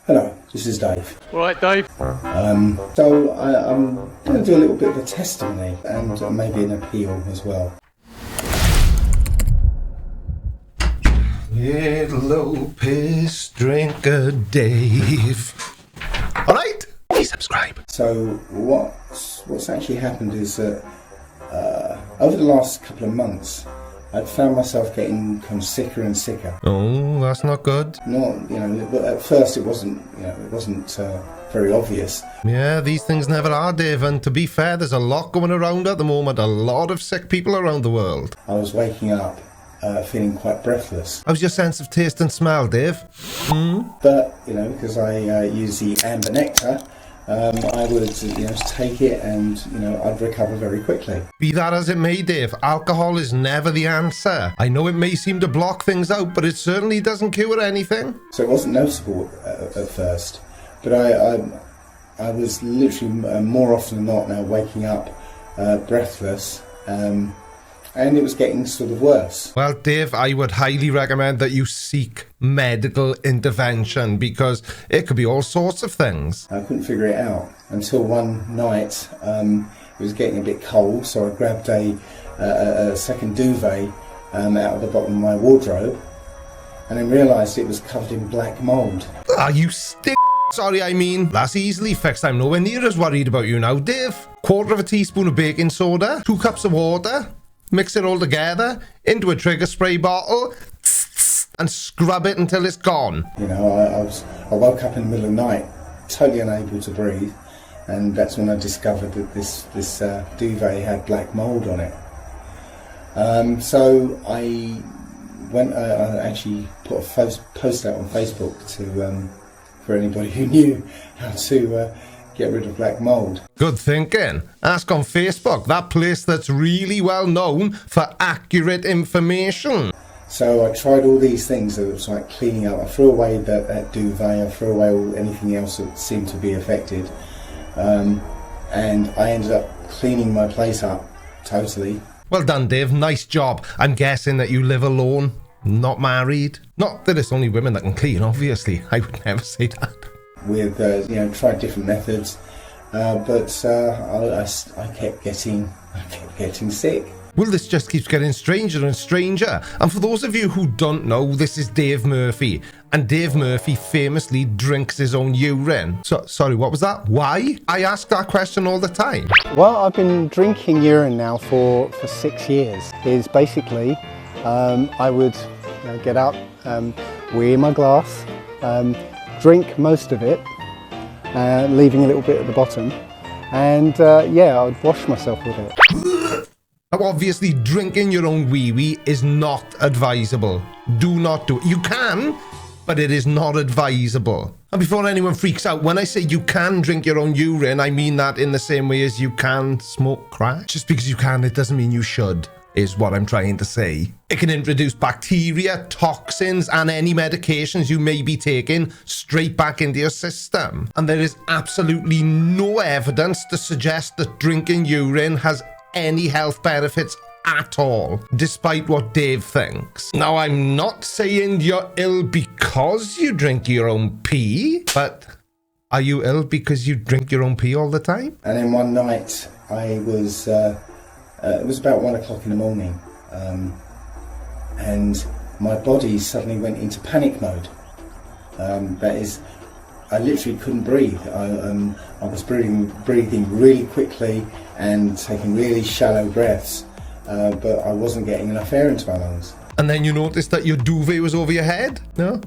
Hello, this is Dave. All right, Dave. I'm going to do a little bit of a testimony and maybe an appeal as well. Little piss drinker Dave. All right, please subscribe. So what's actually happened is that over the last couple of months, I've found myself getting kind of sicker and sicker. Oh, that's not good. But at first it wasn't very obvious. Yeah, these things never are, Dave. And to be fair, there's a lot going around at the moment. A lot of sick people around the world. I was waking up feeling quite breathless. How's your sense of taste and smell, Dave? But, because I use the amber nectar, I would take it and I'd recover very quickly. Be that as it may, Dave, alcohol is never the answer. I know it may seem to block things out, but it certainly doesn't cure anything. So it wasn't noticeable at first, but I was literally more often than not now waking up breathless, and it was getting sort of worse. Well, Dave, I would highly recommend that you seek medical intervention because it could be all sorts of things. I couldn't figure it out until one night it was getting a bit cold, so I grabbed a second duvet out of the bottom of my wardrobe and then realised it was covered in black mould. Ah, you stick. Sorry, that's easily fixed. I'm nowhere near as worried about you now, Dave. 1/4 teaspoon of baking soda, 2 cups of water, mix it all together into a trigger spray bottle and scrub it until it's gone. I woke up in the middle of the night, totally unable to breathe, and that's when I discovered that this duvet had black mould on it. So I went. I actually put a post out on Facebook to for anybody who knew how to get rid of black mould. Good thinking. Ask on Facebook, that place that's really well known for accurate information. So I tried all these things that was like cleaning up. I threw away that duvet, I threw away anything else that seemed to be affected. And I ended up cleaning my place up totally. Well done, Dave. Nice job. I'm guessing that you live alone, not married. Not that it's only women that can clean, obviously. I would never say that. With tried different methods, but I kept getting sick. Well, this just keeps getting stranger and stranger. And for those of you who don't know, this is Dave Murphy, and Dave Murphy famously drinks his own urine. So, sorry, what was that? Why? I ask that question all the time. Well, I've been drinking urine now for 6 years. Is basically I would get up, wee in my glass. Drink most of it, leaving a little bit at the bottom, and I would wash myself with it. Now, obviously, drinking your own wee-wee is not advisable. Do not do it. You can, but it is not advisable. And before anyone freaks out, when I say you can drink your own urine, I mean that in the same way as you can smoke crack. Just because you can, it doesn't mean you should, is what I'm trying to say. It can introduce bacteria, toxins, and any medications you may be taking straight back into your system. And there is absolutely no evidence to suggest that drinking urine has any health benefits at all, despite what Dave thinks. Now, I'm not saying you're ill because you drink your own pee, but are you ill because you drink your own pee all the time? And then one night I was it was about 1 o'clock in the morning, and my body suddenly went into panic mode. That is, I literally couldn't breathe. I was breathing really quickly and taking really shallow breaths, but I wasn't getting enough air into my lungs. And then you noticed that your duvet was over your head? No?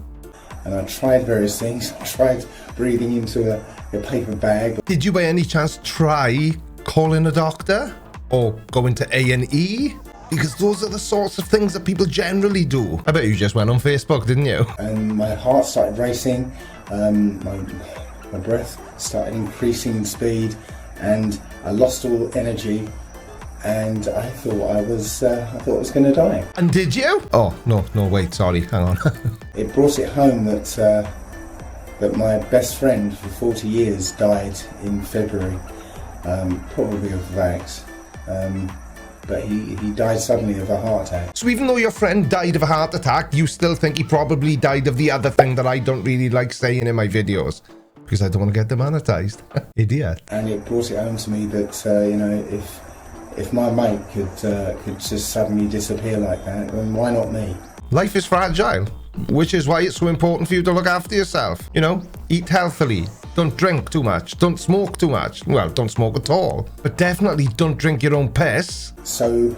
And I tried various things. I tried breathing into a paper bag. Did you by any chance try calling a doctor? Or going to A&E? Because those are the sorts of things that people generally do. I bet you just went on Facebook, didn't you? And my heart started racing, my breath started increasing in speed, and I lost all energy, and I thought I was going to die. And did you? Oh, no, wait, sorry, hang on. It brought it home that my best friend for 40 years died in February, probably of vax. but he died suddenly of a heart attack. So even though your friend died of a heart attack, you still think he probably died of the other thing that I don't really like saying in my videos? Because I don't want to get demonetized. Idiot. And it brought it home to me that, you know, if my mate could just suddenly disappear like that, then why not me? Life is fragile, which is why it's so important for you to look after yourself. You know, eat healthily, don't drink too much, don't smoke too much. Well, don't smoke at all, but definitely don't drink your own piss. So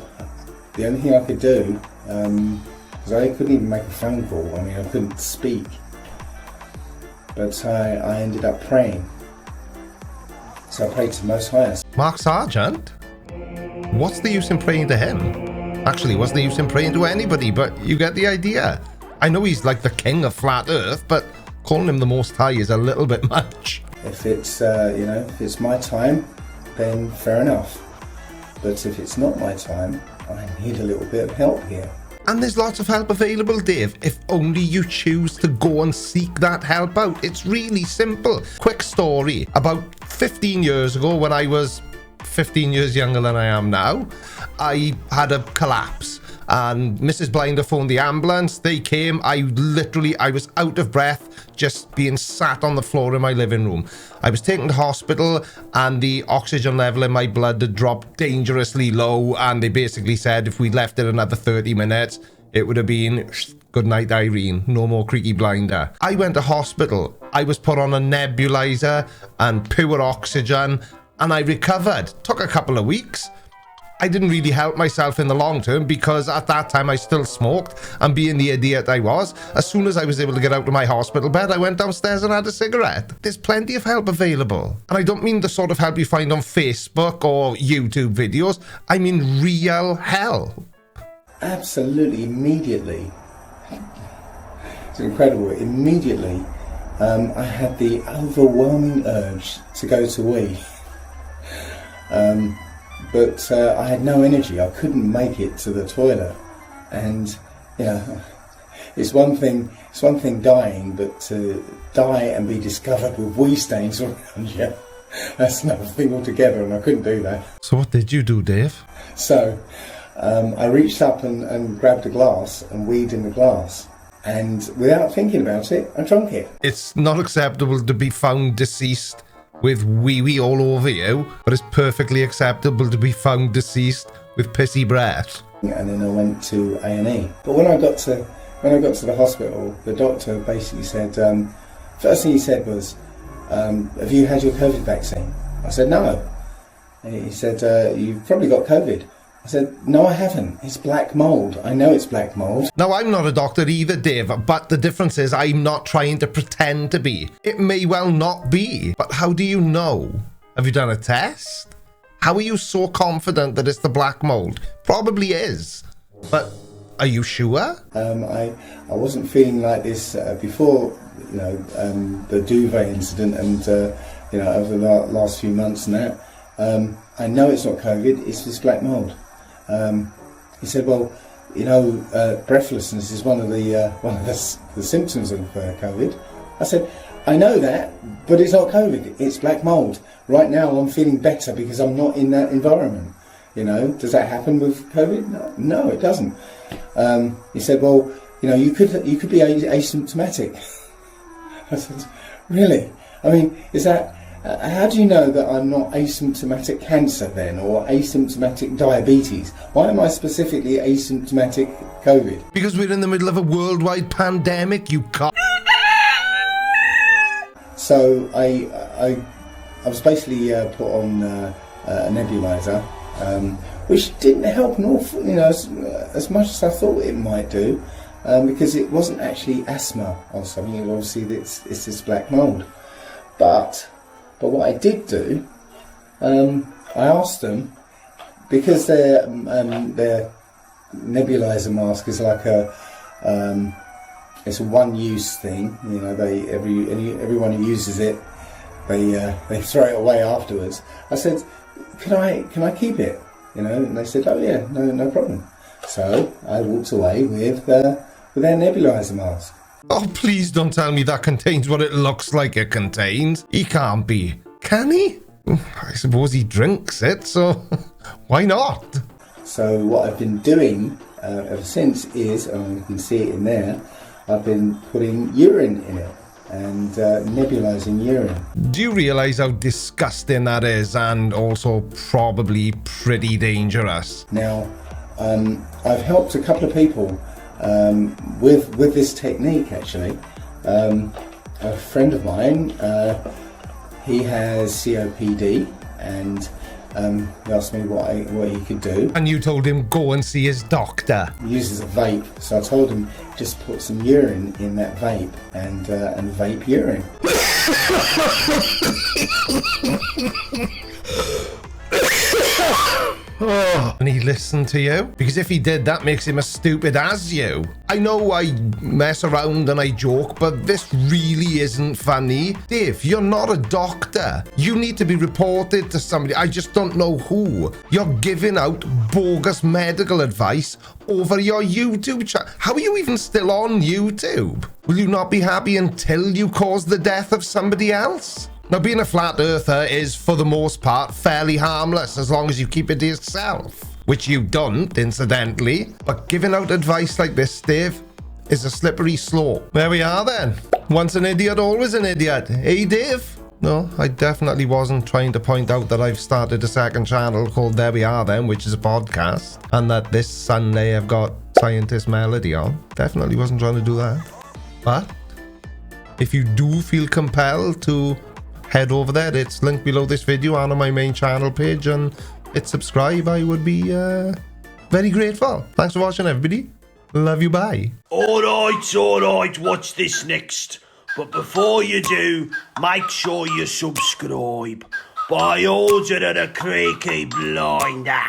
the only thing I could do, because I couldn't even make a phone call, I mean, I couldn't speak, but I ended up praying. So I prayed to the Most High. Mark Sargent? What's the use in praying to him? Actually, what's the use in praying to anybody, but you get the idea. I know he's like the king of flat earth, but calling him the Most High is a little bit much. If it's, you know, if it's my time, then fair enough. But if it's not my time, I need a little bit of help here. And there's lots of help available, Dave, if only you choose to go and seek that help out. It's really simple. Quick story. About 15 years ago, when I was 15 years younger than I am now, I had a collapse. And Mrs. Blinder phoned the ambulance. They came. I was out of breath, just being sat on the floor in my living room. I was taken to hospital and the oxygen level in my blood had dropped dangerously low, and they basically said if we left it another 30 minutes, it would have been good night, Irene, no more creaky blinder. I went to hospital. I was put on a nebulizer and pure oxygen, and I recovered. Took a couple of weeks. I didn't really help myself in the long term because at that time I still smoked, and being the idiot I was, as soon as I was able to get out of my hospital bed, I went downstairs and had a cigarette. There's plenty of help available. And I don't mean the sort of help you find on Facebook or YouTube videos. I mean real help. Absolutely, immediately. It's incredible. Immediately, I had the overwhelming urge to go to wee. But I had no energy. I couldn't make it to the toilet, and you know, it's one thing dying, but to die and be discovered with wee stains around you, that's another thing altogether, and I couldn't do that. So what did you do, Dave? So I reached up and grabbed a glass and weed in the glass, and without thinking about it, I drank it. It's not acceptable to be found deceased with wee-wee all over you, but it's perfectly acceptable to be found deceased with pissy breath. And then I went to A&E. But when I got to the hospital, the doctor basically said, first thing he said was, have you had your COVID vaccine? I said, no. And he said, you've probably got COVID. I said, no, I haven't. It's black mold. I know it's black mold. Now, I'm not a doctor either, Dave, but the difference is I'm not trying to pretend to be. It may well not be, but how do you know? Have you done a test? How are you so confident that it's the black mold? Probably is, but are you sure? I wasn't feeling like this before, you know, the duvet incident, and you know, over the last few months and that. I know it's not COVID. It's this black mold. He said, well, you know, breathlessness is one of the symptoms of COVID. I said, I know that, but it's not COVID, it's black mold. Right now I'm feeling better because I'm not in that environment. You know, does that happen with COVID? No, it doesn't. He said, well, you know, you could be asymptomatic. I said, really? I mean, is that, how do you know that I'm not asymptomatic cancer then, or asymptomatic diabetes? Why am I specifically asymptomatic COVID? Because we're in the middle of a worldwide pandemic, you cock. So I was basically put on a nebulizer, which didn't help an awful, you know, as much as I thought it might do, because it wasn't actually asthma or something. Obviously, it's this black mold, But what I did do, I asked them, because their nebulizer mask is like it's a one-use thing. You know, everyone who uses it, they throw it away afterwards. I said, can I keep it? You know, and they said, oh yeah, no problem. So I walked away with their nebulizer mask. Oh, please don't tell me that contains what it looks like it contains. He can't be. Can he? I suppose he drinks it, so why not? So what I've been doing ever since is, and you can see it in there, I've been putting urine in it and nebulizing urine. Do you realise how disgusting that is, and also probably pretty dangerous? Now, I've helped a couple of people with this technique actually. A friend of mine, he has COPD, and he asked me what he could do. And you told him go and see his doctor. He uses a vape, so I told him just put some urine in that vape and vape urine. And he listened to you? Because if he did, that makes him as stupid as you. I know I mess around and I joke, but this really isn't funny. Dave, you're not a doctor. You need to be reported to somebody. I just don't know who. You're giving out bogus medical advice over your YouTube channel. How are you even still on YouTube? Will you not be happy until you cause the death of somebody else? Now, being a flat earther is, for the most part, fairly harmless as long as you keep it to yourself. Which you don't, incidentally. But giving out advice like this, Dave, is a slippery slope. There we are then. Once an idiot, always an idiot. Hey, Dave? No, I definitely wasn't trying to point out that I've started a second channel called There We Are Then, which is a podcast. And that this Sunday I've got Scientist Melody on. Definitely wasn't trying to do that. But if you do feel compelled to head over there, it's linked below this video and on my main channel page, and hit subscribe. I would be very grateful. Thanks for watching, everybody. Love you, bye. Alright, watch this next. But before you do, make sure you subscribe by order of the Creaky Blinder.